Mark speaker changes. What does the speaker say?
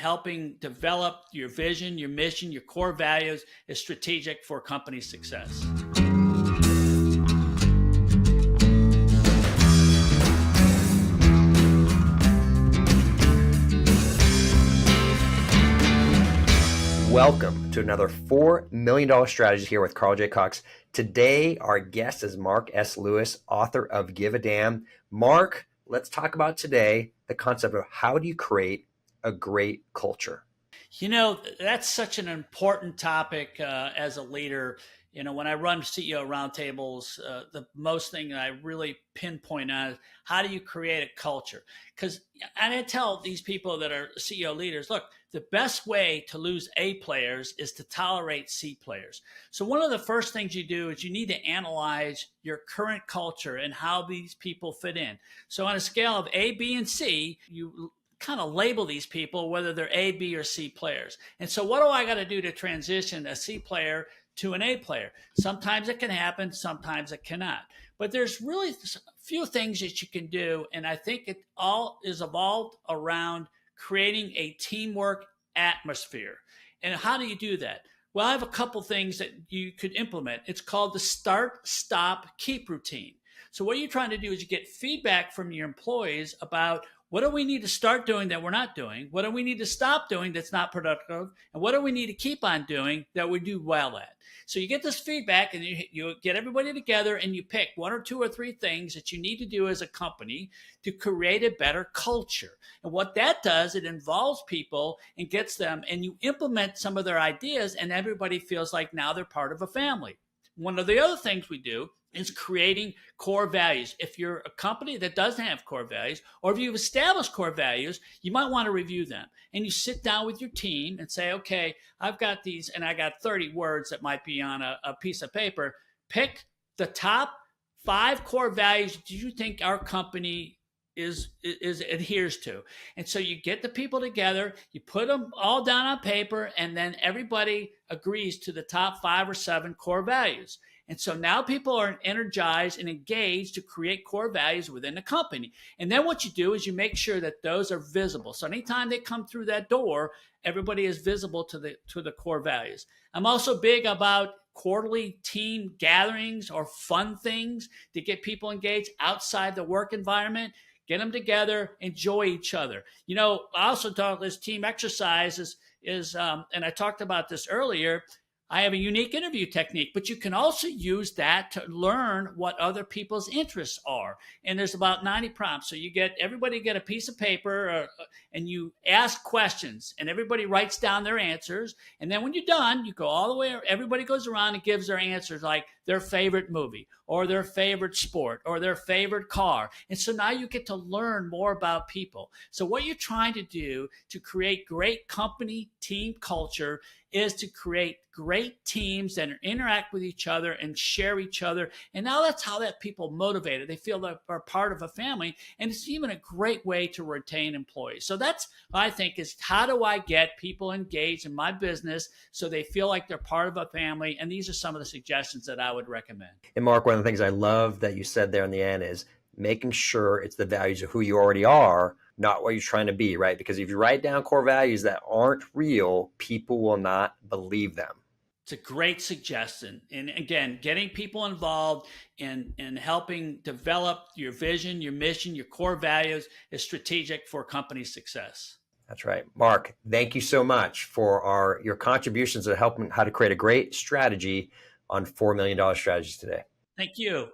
Speaker 1: helping develop your vision, your mission, your core values is strategic for company success.
Speaker 2: Welcome to another $4 million strategy here with Carl J. Cox. Today, our guest is Mark S. Lewis, author of Give a Damn. Mark, let's talk about today the concept of how do you create a great culture?
Speaker 1: You know, that's such an important topic as a leader. You know, when I run CEO roundtables, the most thing that I really pinpoint on is how do you create a culture? Because I tell these people that are CEO leaders, look, the best way to lose A players is to tolerate C players. So one of the first things you do is you need to analyze your current culture and how these people fit in. So on a scale of A, B, and C, you kind of label these people, whether they're A, B, or C players. And so what do I got to do to transition a C player to an A player? Sometimes it can happen, sometimes it cannot. But there's really a few things that you can do. And I think it all is evolved around creating a teamwork atmosphere. And how do you do that? Well, I have a couple things that you could implement. It's called the start, stop, keep routine. So what you're trying to do is you get feedback from your employees about what do we need to start doing that we're not doing? What do we need to stop doing that's not productive? And what do we need to keep on doing that we do well at? So you get this feedback and you get everybody together and you pick one or two or three things that you need to do as a company to create a better culture. And what that does, it involves people and gets them, and you implement some of their ideas, and everybody feels like now they're part of a family. One of the other things we do is creating core values. If you're a company that doesn't have core values, or if you've established core values, you might want to review them. And you sit down with your team and say, okay, I've got these, and I got 30 words that might be on a piece of paper. Pick the top 5 core values do you think our company is adheres to. And so you get the people together, you put them all down on paper, and then everybody agrees to the top 5 or 7 core values. And so now people are energized and engaged to create core values within the company. And then what you do is you make sure that those are visible. So anytime they come through that door, everybody is visible to the core values. I'm also big about quarterly team gatherings or fun things to get people engaged outside the work environment. Get them together, enjoy each other. You know, I also talk this team exercise and I talked about this earlier. I have a unique interview technique, but you can also use that to learn what other people's interests are. And there's about 90 prompts. So everybody get a piece of paper and you ask questions and everybody writes down their answers. And then when you're done, you go all the way, everybody goes around and gives their answers, like their favorite movie or their favorite sport or their favorite car. And so now you get to learn more about people. So what you're trying to do to create great company team culture is to create great teams that interact with each other and share each other. And now that's how that people motivated. They feel that they're part of a family. And it's even a great way to retain employees. So that's what I think is, how do I get people engaged in my business so they feel like they're part of a family? And these are some of the suggestions that I would recommend.
Speaker 2: And Mark, one of the things I love that you said there in the end is making sure it's the values of who you already are, not what you're trying to be, right? Because if you write down core values that aren't real, people will not believe them.
Speaker 1: It's a great suggestion. And again, getting people involved in helping develop your vision, your mission, your core values is strategic for company success.
Speaker 2: That's right. Mark, thank you so much for your contributions to helping how to create a great strategy on $4 million strategies today.
Speaker 1: Thank you.